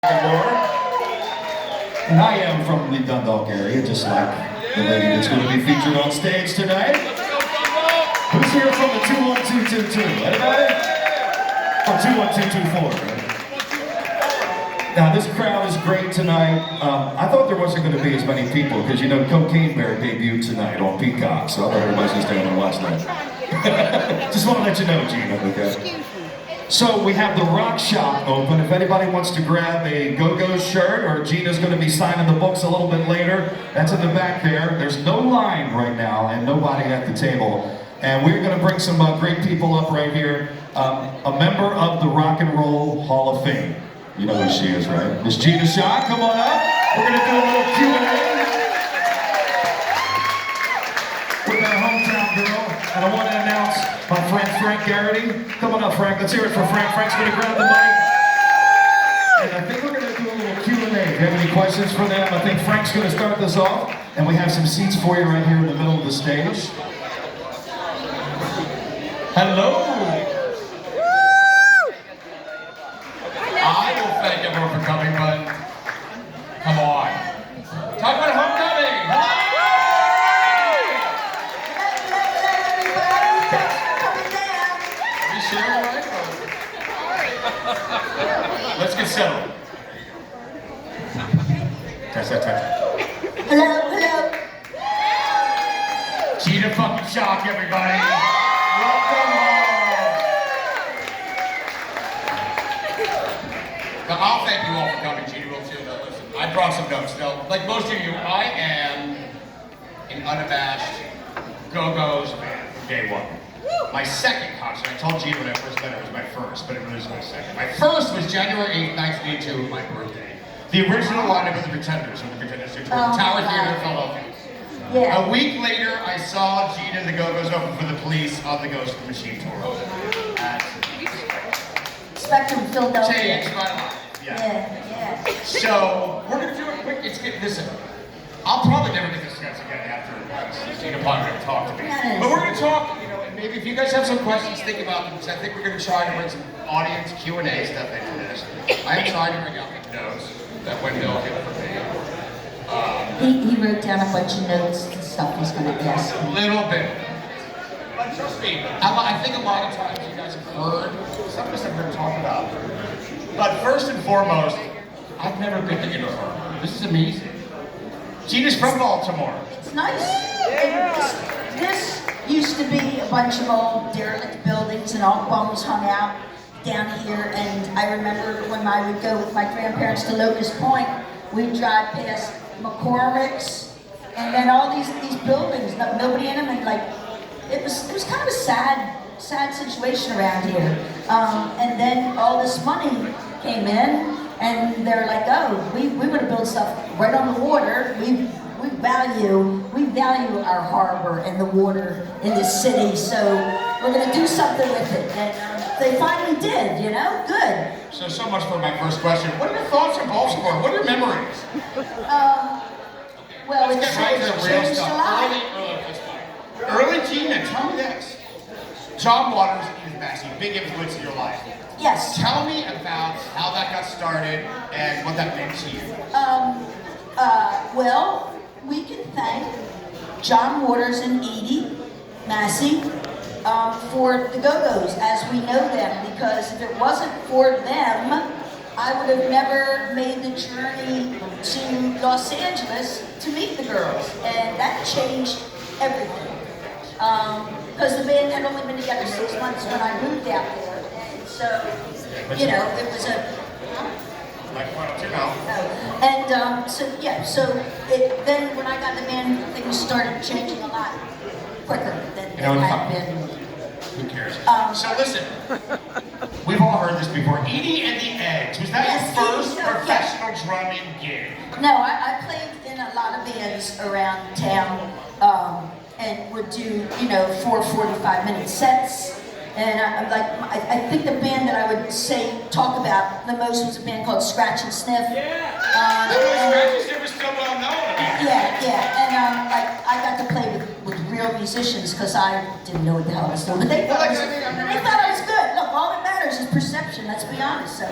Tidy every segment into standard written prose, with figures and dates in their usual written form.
Baltimore. And I am from the Dundalk area, just like the lady that's going to be featured on stage tonight. Who's here from the 21222? Anybody? Or 21224, right? Now this crowd is great tonight. I thought there wasn't going to be as many people because you know Cocaine Bear debuted tonight on Peacock, so I thought everybody's just down and watch that. Just want to let you know, Gina, okay? So we have the Rock Shop open. If anybody wants to grab a Go-Go shirt, or Gina's going to be signing the books a little bit later, that's in the back there. There's no line right now and nobody at the table. And we're going to bring some great people up right here. A member of the Rock and Roll Hall of Fame. You know who she is, right? Miss Gina Schock, come on up. We're going to do a little Q&A with our hometown girl. And I want to announce my friend Frank Garrity. Come on up, Frank. Let's hear it for Frank. Frank's going to grab the mic. And I think we're going to do a little Q&A. If you have any questions for them, I think Frank's going to start this off. And we have some seats for you right here in the middle of the stage. Hello. I will thank everyone for coming, but come on. Talk about homecoming! Are you sure, right? Let's get settled. Touch. Hello. Gina fucking Schock, everybody. Welcome home. I'll thank you all for coming, Gina will too. Now, listen, I brought some notes. Now, like most of you, I am an unabashed Go-Go's fan from day one. My second concert, I told Gina when I first met her, it was my first, but it really was my second. My first was January 8th, 1982, my birthday. The original lineup of the Pretenders, when the Pretenders tour, Tower Theater in Philadelphia. Yeah. A week later, I saw Gina and the Go-Go's open for the Police on the Ghost of the Machine tour. Spectrum Philadelphia. Changed my life. Yeah. So, we're going to do a quick, listen, I'll probably never get this chance again after Gina probably going to talk to me. But we're going to talk, you know, and maybe if you guys have some questions, think about them, because I think we're going to try to bring some audience Q&A stuff into this. I am trying to bring out the notes that Wendell did for me. He wrote down a bunch of notes and stuff he's going to ask A me. little bit. But trust me, I think a lot of times you guys have heard, some of us have heard talk about. But first and foremost, I've never been to Uniform. This is amazing. Gina's from Baltimore. It's nice. This used to be a bunch of old derelict buildings and all bums hung out down here. And I remember when I would go with my grandparents to Locust Point, we'd drive past McCormick's and then all these buildings, nobody in them, and like it was kind of a sad situation around here. And then all this money came in, and they're like, oh, we want to build stuff right on the water. We value our harbor and the water in the city, so we're going to do something with it. And they finally did, you know? Good. So much for my first question. What are your thoughts on Baltimore? What are your memories? Well, Let's it's get right to the real changed a stuff. lot. Early Gina, tell me this. John Waters is Massey, big influence in your life. Yes. Tell me about how that got started and what that meant to you. Well, we can thank John Waters and Edie Massey for the Go-Go's as we know them, because if it wasn't for them, I would have never made the journey to Los Angeles to meet the girls, and that changed everything. Because the band had only been together 6 months when I moved out there, and so, you know, it was a... then when I got the band, things started changing a lot quicker than they had been. Who cares? So listen, we've all heard this before. Edie and the Eggs, was that Yes, your first Edie, professional drumming gig? No, I played in a lot of bands around town, and would do, you know, 4 45-minute sets. And I think the band that I would talk about the most was a band called Scratch and Sniff. Scratch and Sniff is still well known. Yeah. And I got to play with real musicians because I didn't know what the hell I was doing. But they thought I was good. Look, all that matters is perception. That's let's be honest. So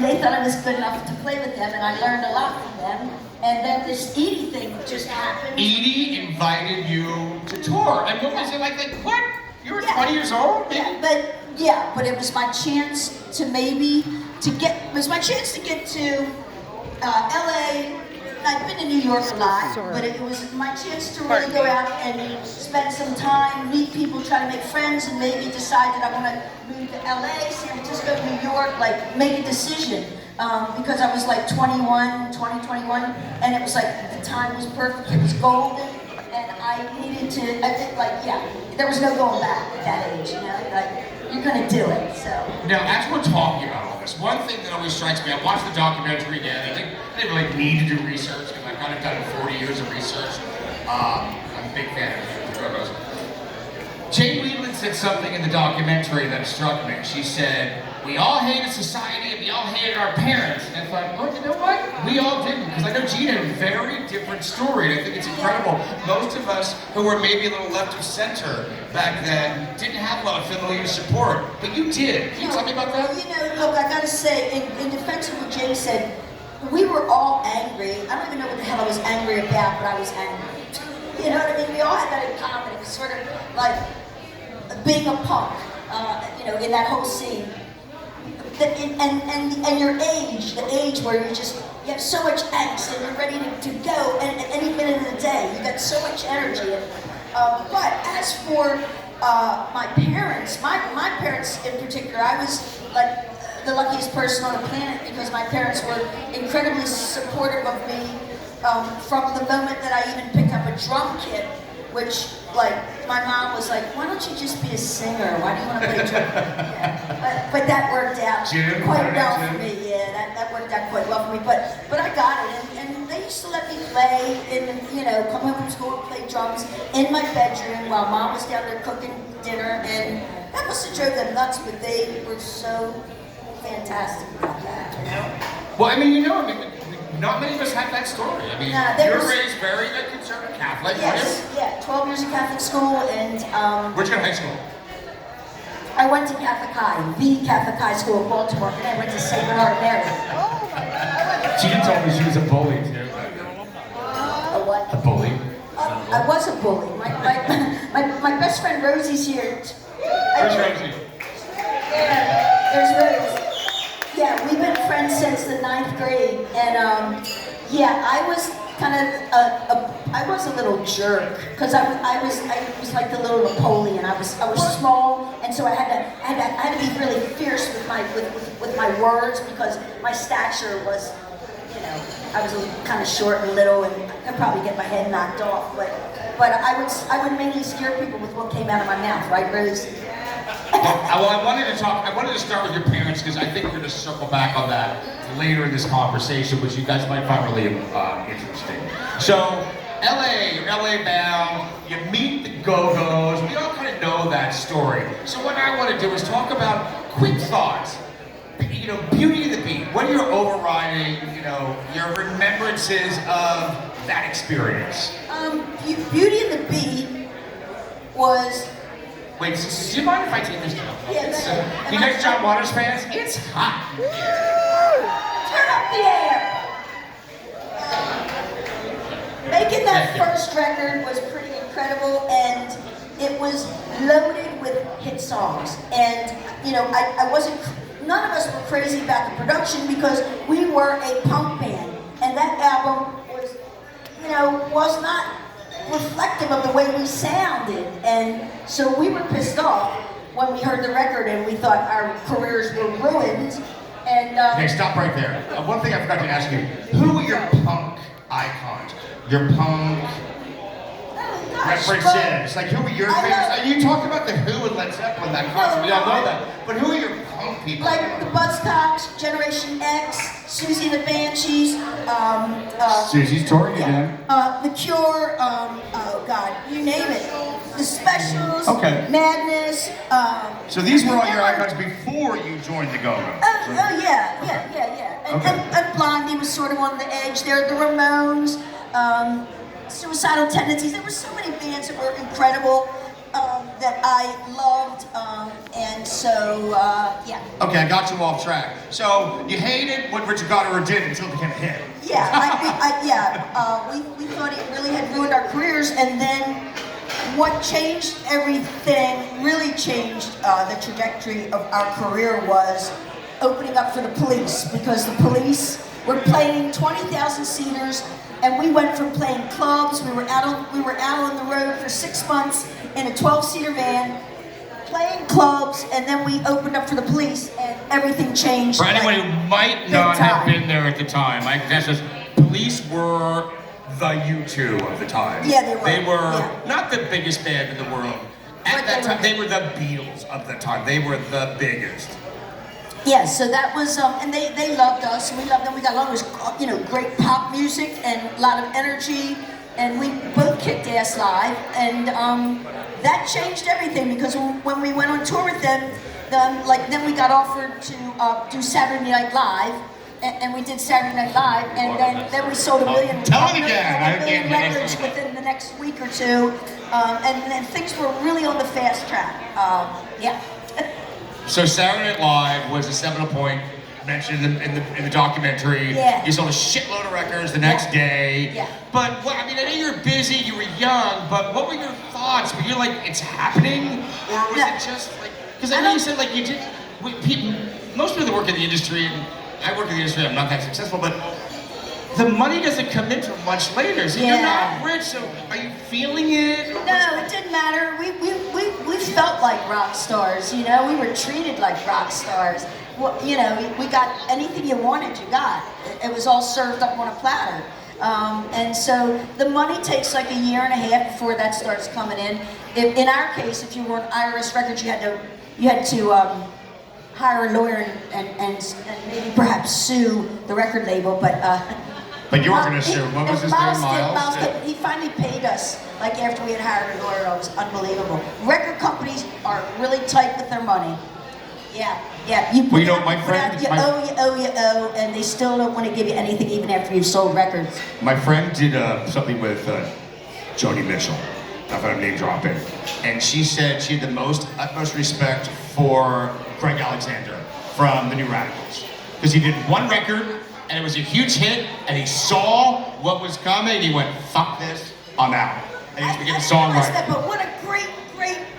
they thought I was good enough to play with them, and I learned a lot from them. And then this Edie thing just happened. Edie invited you to tour, and what was it like? Like what? You were 20 years old, maybe? But it was my chance to get to LA. I've been to New York a lot, but it was my chance to really go out and spend some time, meet people, try to make friends, and maybe decide that I want to move to LA, San Francisco, New York, like make a decision. Because I was like 21, and it was like the time was perfect, it was golden, and I needed to, there was no going back at that age, you know, like, you're gonna do it, so. Now, as we're talking about all this, one thing that always strikes me, I watched the documentary again, I didn't really need to do research, because I've kind of done 40 years of research. I'm a big fan of the Go-Go's. Jane Leland said something in the documentary that struck me. She said, we all hated society and we all hated our parents. And I thought, oh, you know what? We all didn't. Because I know Gina had a very different story, and I think it's incredible. Most of us who were maybe a little left of center back then didn't have a lot of familiar support. But you did. Can you tell me about that? You know, look, I gotta say, in defense of what Jane said, we were all angry. I don't even know what the hell I was angry about, but I was angry. You know what I mean? We all had that in common. It was sort of like being a punk, you know, in that whole scene. And your age, the age where you have so much angst and you're ready to go and at any minute of the day. You got so much energy. But as for my parents, my parents in particular, I was like the luckiest person on the planet because my parents were incredibly supportive of me from the moment that I even picked up a drum kit, which, like, my mom was like, why don't you just be a singer? Why do you want to play drum? Yeah. But that worked out quite well for me. Yeah, that worked out quite well for me. But I got it, and they used to let me play, and you know, come home from school and play drums in my bedroom while Mom was down there cooking dinner, and that must have drove them nuts. But they were so fantastic about that, you know. Well, I mean, you know, not many of us have that story. I mean, you're raised very conservative Catholic, yes, yeah, 12 years of Catholic school, and where'd you go to high school? I went to Catholic High, the Catholic High School of Baltimore, and I went to St. Bernard Mary. Gina told me she was a bully too. A what? A bully. I was a bully. My best friend Rosie's here. Where's Rosie? There's Rose. Yeah, we've been friends since the 9th grade, and yeah, I was kind of I was a little jerk because I was like the little Napoleon. I was small, and so I had to be really fierce with my words because my stature was, you know, I was kind of short and little, and I could probably get my head knocked off, but I would mainly scare people with what came out of my mouth, right, Rose? Well, I wanted to start with your parents because I think we're going to circle back on that later in this conversation, which you guys might find really interesting. So, LA, you're LA bound, you meet the Go-Go's, we all kind of know that story. So what I want to do is talk about quick thoughts. You know, Beauty and the Beat. What are your overriding, you know, your remembrances of that experience? Beauty and the Beat was... Wait, do you mind if I take this down? Yeah, you guys John Waters fans? It's hot. Turn up the air! Making that first record was pretty incredible, and it was loaded with hit songs. And, you know, none of us were crazy about the production because we were a punk band. And that album was, you know, was not reflective of the way we sounded, and so we were pissed off when we heard the record and we thought our careers were ruined. And okay, stop right there. One thing I forgot to ask you: who are your punk icons? Your punk representatives? Like, who are your favorites? You talked about the Who and Led Zeppelin that concert. We all know that, but who are your punk people? Like the Buzzcocks, Generation X, Susie and the Banshees. Susie's touring again. The Cure. Oh God, you name it. The Specials. Okay. Madness. So these were all your icons before you joined the Go-Go's. Oh yeah. And Blondie was sort of on the edge there. The Ramones. Suicidal Tendencies. There were so many bands that were incredible. that I loved, and so, yeah. Okay, I got you off track. So you hated what Richard Gotterer did until it became a hit. Yeah, we thought it really had ruined our careers, and then what changed everything, really changed the trajectory of our career was opening up for the Police, because the Police were playing 20,000 seaters, and we went from playing clubs. We were out on the road for 6 months in a 12-seater van, playing clubs, and then we opened up for the Police, and everything changed. For anyone who might not have been there at the time, I guess Police were the U2 of the time. Yeah, they were. They were not the biggest band in the world. At that time, they were the Beatles of the time. They were the biggest. Yeah, so that was, and they loved us, and we loved them. We got along. It was, great pop music and a lot of energy, and we both kicked ass live, and that changed everything, because when we went on tour with them, then we got offered to do Saturday Night Live, and we did Saturday Night Live, and then we sold a million records within the next week or two, and then things were really on the fast track. Yeah. So Saturday Night Live was a seminal point mentioned in the documentary. Yeah. You sold a shitload of records the next day. Yeah. But I mean, I know you're busy, you were young, but what were your thoughts? Were you like, it's happening, or was it just like? Because I know you said like you did. Most people that work in the industry, and I work in the industry, I'm not that successful, but the money doesn't come in until much later. So you're not rich. So are you feeling it? No, it didn't matter. We felt like rock stars. We were treated like rock stars. Well, we got anything you wanted, you got. It was all served up on a platter. And so the money takes like a year and a half before that starts coming in. In our case, if you were on IRS Records, you had to hire a lawyer and maybe perhaps sue the record label, But you weren't going to sue. What was his name, Miles? He finally paid us, like after we had hired a lawyer. It was unbelievable. Record companies are really tight with their money. Yeah. My friend... You owe, and they still don't want to give you anything even after you've sold records. My friend did something with Joni Mitchell. I thought I'm name dropping. And she said she had the utmost respect for Greg Alexander from the New Radicals. Because he did one record, and it was a huge hit, and he saw what was coming, and he went, fuck this, I'm out. And he became a songwriter. But what a great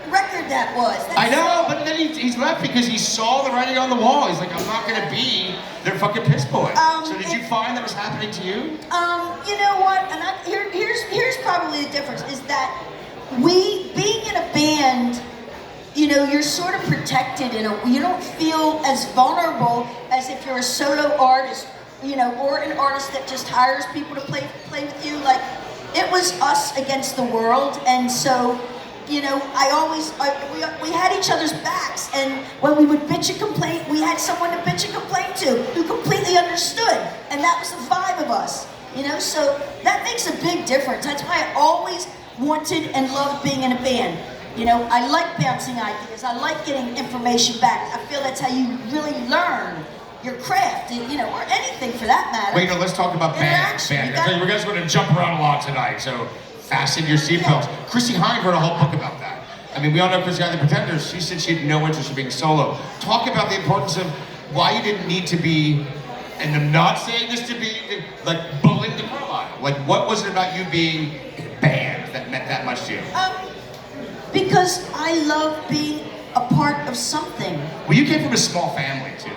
record that was. I know, but then he's left because he saw the writing on the wall. He's like, I'm not going to be their fucking piss boy. So did you find that was happening to you? You know what, and here's probably the difference, is that being in a band, you're sort of protected you don't feel as vulnerable as if you're a solo artist, or an artist that just hires people to play with you. Like, it was us against the world, and so, we had each other's backs, and when we would bitch and complain, we had someone to bitch and complain to who completely understood, and that was the vibe of us, so that makes a big difference. That's why I always wanted and loved being in a band. I like bouncing ideas. I like getting information back. I feel that's how you really learn your craft, or anything for that matter. Wait, no, let's talk about bands. We're guys going to jump around a lot tonight, so fasten your seatbelts. Chrissy Hynde wrote a whole book about that. I mean, we all know Chrissy Hynde, the Pretenders. She said she had no interest in being solo. Talk about the importance of why you didn't need to be, and I'm not saying this to be, like, bullying the Carlisle. Like, what was it about you being in a band that meant that much to you? Because I love being a part of something. Well, you came from a small family, too.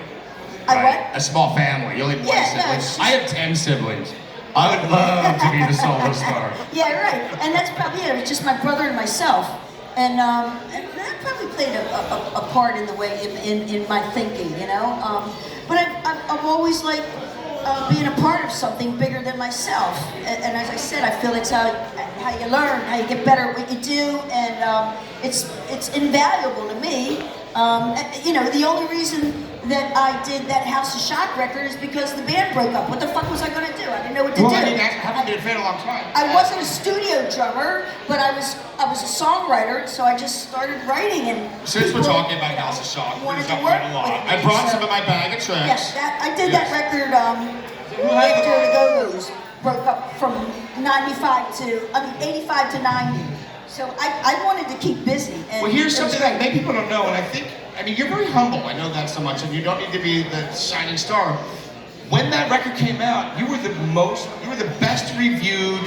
Right? A small family. You only have one sibling. I have 10 siblings. I would love to be the solo star. Yeah, right. And that's probably it. It was just my brother and myself. And that probably played a part in the way, in my thinking, But I've always liked being a part of something bigger than myself. And as I said, I feel it's how you learn, how you get better at what you do, and it's invaluable to me. The only reason that I did that House of Schock record is because the band broke up. What the fuck was I going to do? I didn't know what to do. I mean, I haven't been a fan a long time. I wasn't a studio drummer, but I was a songwriter, so I just started writing. And since we're talking about House of Schock, I brought some of my bag of tracks. Yes, I did that record after the Go-Go's broke up from 85 to 90. So I wanted to keep busy. And Well, here's it was something that maybe people don't know, and I mean, you're very humble. I know that so much, and you don't need to be the shining star. When that record came out, you were the best reviewed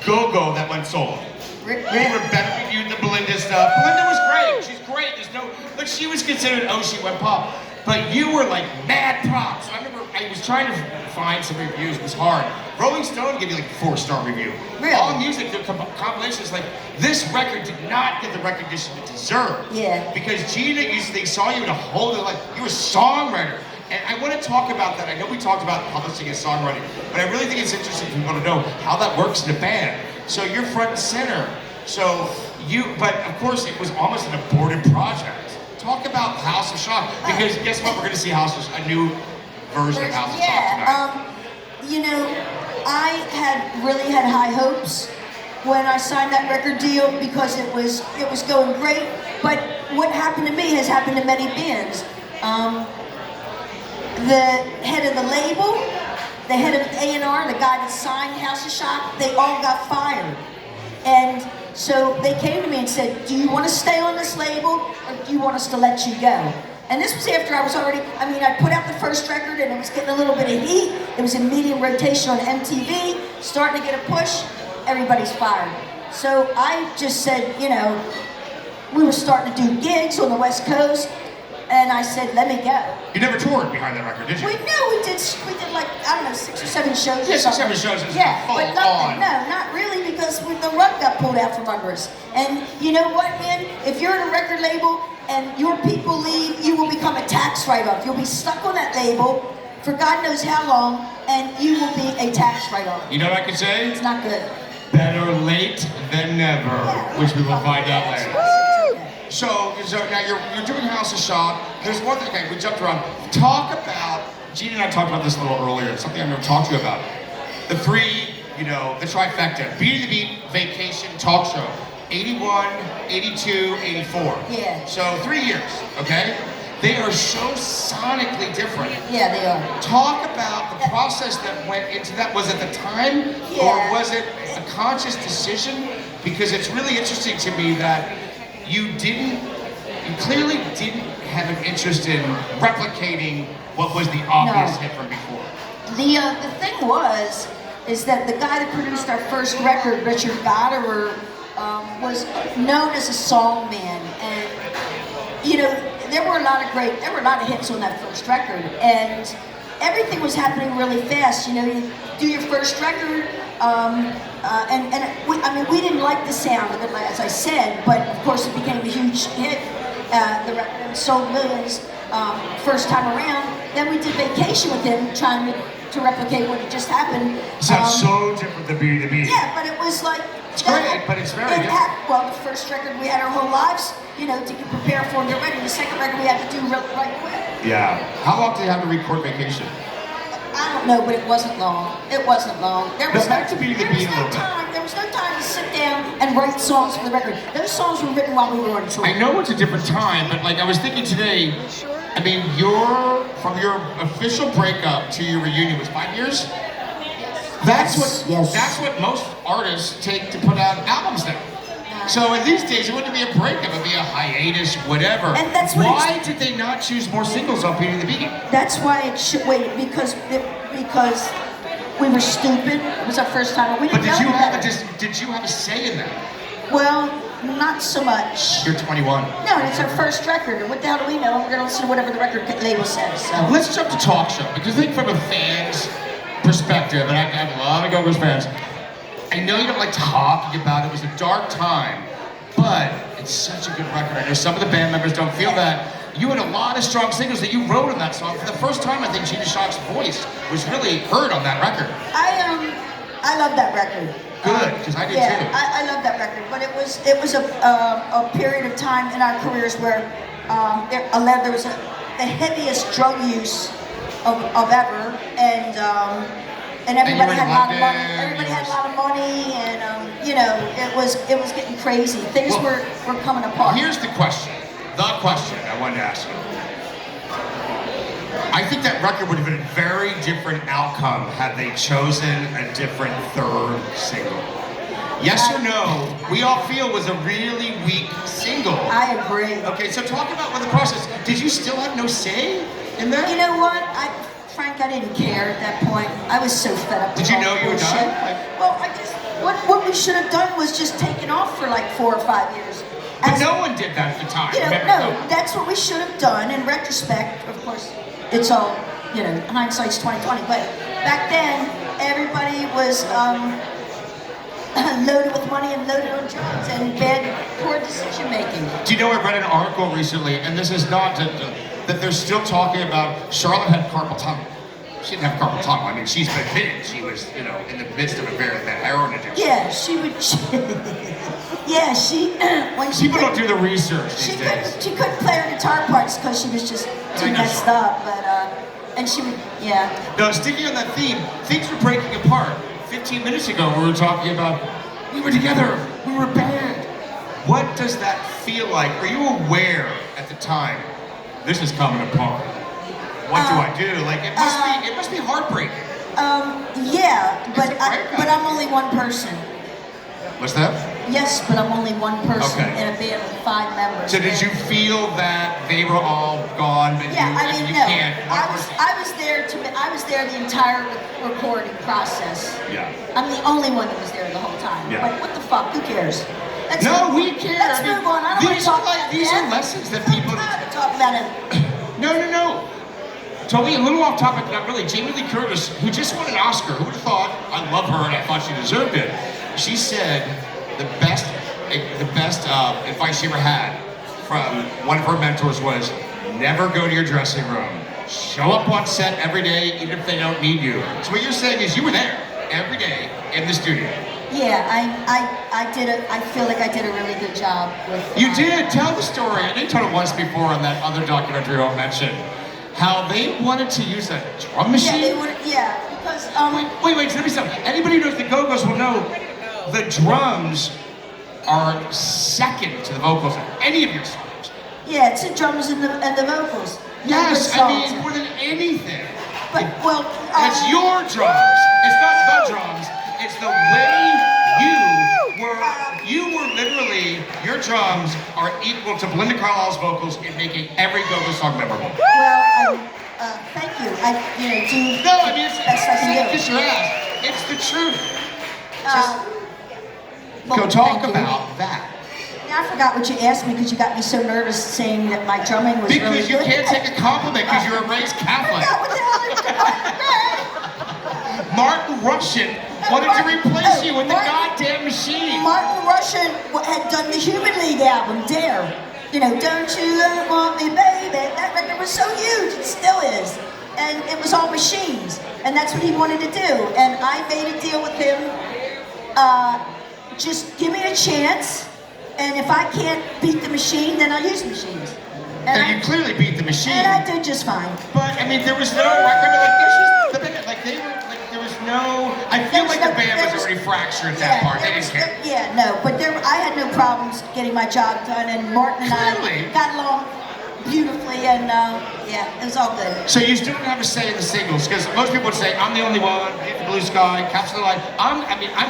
go-go that went solo. You were better reviewed than Belinda stuff. Belinda was great. She's great. But she was considered, oh, she went pop. But you were like mad props. So I remember I was trying to find some reviews. It was hard. Rolling Stone gave you like a 4-star review. Really? All music, the compilations, like this record did not get the recognition it deserved. Yeah. Because Gina they saw you in a whole other, like you were a songwriter. And I want to talk about that. I know we talked about publishing and songwriting, but I really think it's interesting for people to know how that works in a band. So you're front and center. But of course it was almost an aborted project. Talk about House of Schock, because guess what? We're going to see a new version of House of Schock tonight. You know, I had really had high hopes when I signed that record deal because it was going great. But what happened to me has happened to many bands. The head of the label, the head of A&R, the guy that signed House of Schock, they all got fired. And so they came to me and said, do you want to stay on this label or do you want us to let you go? And this was after I was I put out the first record and it was getting a little bit of heat. It was in medium rotation on MTV, starting to get a push, everybody's fired. So I just said, you know, we were starting to do gigs on the West Coast, and I said, let me go. You never toured behind that record, did you? We did like, I don't know, 6 or 7 shows. Yeah, 6 or 7 shows. Yeah, full but nothing, on. no, not really, because the rug got pulled out from under us. And you know what, man? If you're at a record label and your people leave, you will become a tax write-off. You'll be stuck on that label for God knows how long, and you will be a tax write-off. You know what I can say? It's not good. Better late than never, Yeah, which we will find out later. Okay. So now you're doing House of Schock. There's one thing, okay, we jumped around. Talk about, Gina and I talked about this a little earlier, something I've never talked to you about. The three, the trifecta, Beat of the Beat, Vacation, Talk Show. 81, 82, 84. Yeah. So 3 years, okay? They are so sonically different. Yeah, they are. Talk about the process that went into that. Was it the time? Yeah. Or was it a conscious decision? Because it's really interesting to me that you clearly didn't have an interest in replicating what was the obvious hit from before. The thing is that the guy that produced our first record, Richard Goddard, was known as a song man, and there were a lot of hits on that first record, and everything was happening really fast. You do your first record, we didn't like the sound of it, as I said, but of course it became a huge hit. The record sold millions first time around. Then we did Vacation with him, trying to replicate what had just happened. Sounds so different than Beat the Beat. Yeah, but it was like... It's great, but it's very different. Well, the first record we had our whole lives, to prepare for and get ready. The second record we had to do right quick. Yeah. How long did you have to record Vacation? I don't know, but it wasn't long. It wasn't long. There was back to Beat the Beat a little bit. There was no time to sit down and write songs for the record. Those songs were written while we were on tour. I know it's a different time, but I was thinking today, from your official breakup to your reunion was 5 years? That's what most artists take to put out albums now. So in these days, it wouldn't be a breakup, it would be a hiatus, whatever. And that's what why did they not choose more singles on Beat the Beat? That's why it should wait, because we were stupid. It was our first time. We didn't But did you have a say in that? Well, not so much. You're 21. No, it's our first record, and what the hell do we know? We're going to listen to whatever the record label says. So. Let's jump to Talk Show, because I think from a fan's perspective, and I have a lot of Go-Go's fans, I know you don't like talking about it. It was a dark time, but it's such a good record. I know some of the band members don't feel that. You had a lot of strong singles that you wrote on that song. For the first time, I think Gina Schock's voice was really heard on that record. I love that record. Good, because I did too. Yeah, I love that record, but it was a period of time in our careers where there was the heaviest drug use of ever, and everybody had a lot of money. Everybody had a lot of money, and it was getting crazy. Things were coming apart. Here's the question I wanted to ask you. I think that record would have been a very different outcome had they chosen a different third single. Yes or no, we all feel was a really weak single. I agree. Okay, so talk about what the process. Did you still have no say in that? You know what? Frank, I didn't care at that point. I was so fed up. Did you know you were done? Well, I just what we should have done was just taken off for like 4 or 5 years. But no one did that at the time. You know, no, that's what we should have done. In retrospect, of course, it's all, you know, hindsight's 20/20. But back then, everybody was loaded with money and loaded on drugs and bad, poor decision making. Do you know, I read an article recently, and this is not that they're still talking about Charlotte had carpal tunnel. She didn't have carpal tunnel. I mean, she's been hidden. She was, you know, in the midst of a very bad heroin addiction. Yeah, she would. Yeah, she. When she people don't do the research these she days. She couldn't play her guitar parts because she was just too messed up. But and she would, yeah. Now, sticking on that theme, things were breaking apart. 15 minutes ago, we were talking about we were together, we were a band. What does that feel like? Are you aware at the time this is coming apart? What do I do? Like it must be heartbreaking. Yeah, but I'm only one person. What's that? Yes, but I'm only one person Okay. in a band with 5 members. So did you feel that they were all gone? But Yeah, you no. can't. I was there the entire recording process. Yeah. I'm the only one that was there the whole time. Yeah. Like, what the fuck? Who cares? No, we care. Let's move on. I don't want to talk about these that. are lessons that I'm people. not to talk about it. No. Totally, a little off topic, not really. Jamie Lee Curtis, who just won an Oscar, who would have thought? I love her, and I thought she deserved it. She said the best advice she ever had from one of her mentors was never go to your dressing room. Show up on set every day, even if they don't need you. So what you're saying is you were there every day in the studio. Yeah, I feel like I did a really good job with. You did. Tell the story. I didn't tell it once before on that other documentary I mentioned. How they wanted to use a drum machine. Yeah, they would. Yeah, because Wait, let me stop. Anybody who knows the Go-Go's will know the drums are second to the vocals of any of your songs. Yeah, it's the drums and the vocals. Yes, Good I songs. mean more than anything. But well, It's your drums. It's not the drums. It's the way you were literally, your drums are equal to Belinda Carlisle's vocals in making every Go-Go song memorable. Well, thank you. I do. No, I mean, it's best I can do. kiss your ass. It's the truth. Well, Go talk thank you. about that. I forgot what you asked me because you got me so nervous saying that my drumming was really Because you good. can't take a compliment because you're a raised I Catholic. forgot what the hell I was doing. Martin Russian wanted to replace you with the goddamn machine. Martin Russian had done the Human League album, Dare. You know, don't you want me, baby? That record was so huge, it still is. And it was all machines. And that's what he wanted to do. And I made a deal with him. Just give me a chance. And if I can't beat the machine, then I'll use machines. And you clearly beat the machine. And I did just fine. But I mean, there was no record. Like there's just the band. Like they were. Like there was no. I feel like the band was already fractured at that part. They didn't care. Yeah, no. But I had no problems getting my job done, and Martin and Clearly. I got along beautifully, and yeah, it was all good. So you still didn't have a say in the singles because most people would say, "I'm the only one." Hit the Blue Sky, Capture the Light. I'm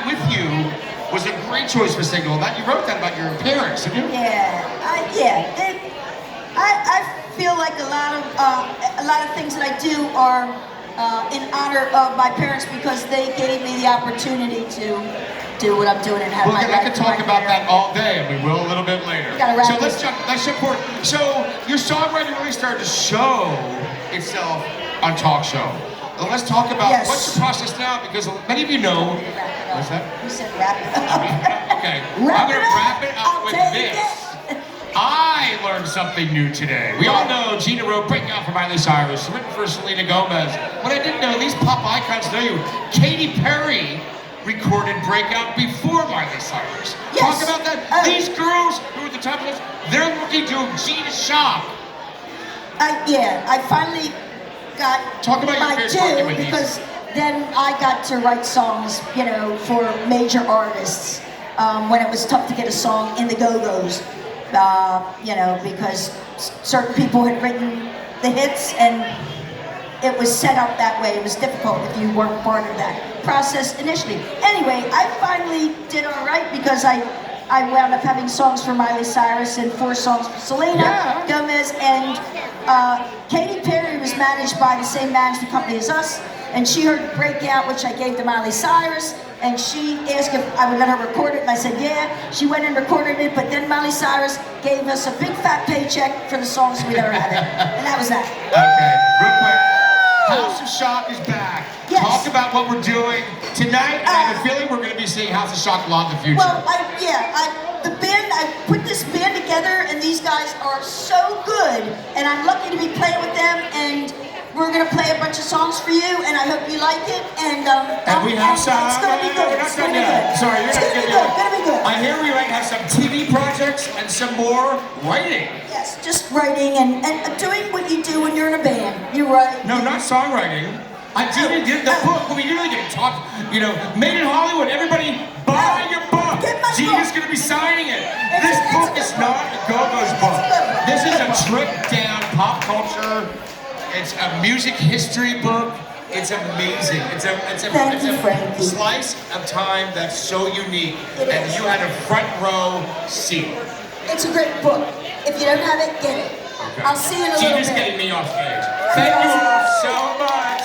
with you. Was a great choice for single. That you wrote that about your parents, didn't you? Yeah, I feel like a lot of things that I do are in honor of my parents because they gave me the opportunity to do what I'm doing and have my life. I could talk about that all day, and we will a little bit later. So let's jump forward. So your songwriting really started to show itself on talk show. Well, let's talk about what's your process now, because many of you know. What's that? You said wrap it up. Okay, I'm going to wrap it up with this. I learned something new today. We all know Gina wrote Breakout for Miley Cyrus, written for Selena Gomez. What I didn't know, these pop icons know you. Katy Perry recorded Breakout before Miley Cyrus. Yes. Talk about that. These girls who are at the top of this, they're looking to Gina Schock. I finally got Talk about your first working with because then I got to write songs, you know, for major artists when it was tough to get a song in the Go-Go's, you know, because certain people had written the hits and it was set up that way. It was difficult if you weren't part of that process initially. Anyway, I finally did all right because I wound up having songs for Miley Cyrus and 4 songs for Selena Gomez, and Katy Perry was managed by the same management company as us, and she heard Breakout, which I gave to Miley Cyrus, and she asked if I would let her record it, and I said yeah. She went and recorded it, but then Miley Cyrus gave us a big fat paycheck for the songs we let her have it, and that was that. Okay, real quick. House of Schock is back. Yes. Talk about what we're doing tonight. I have a feeling we're going to be seeing House of Schock a lot in the future. Well, I put this band together, and these guys are so good, and I'm lucky to be playing with them, and we're going to play a bunch of songs for you, and I hope you like it, and we have some. It's going to be good. We're not done yet. Sorry, you're not going to be good. Going to be good. I hear we might have some TV projects and some more writing. Yes, just writing and doing what you do when you're in a band. You write. No, not songwriting. Gina did the book. We really didn't talk. Made in Hollywood. Everybody buy your book. Gina's going to be signing it. This book is not a Go-Go's book. This is a trip down pop culture. It's a music history book. It's amazing. It's a slice of time that's so unique, and you had a front row seat. It's a great book. If you don't have it, get it. Okay. I'll see you in a little bit. Gina's getting me off stage. Thank you all so much.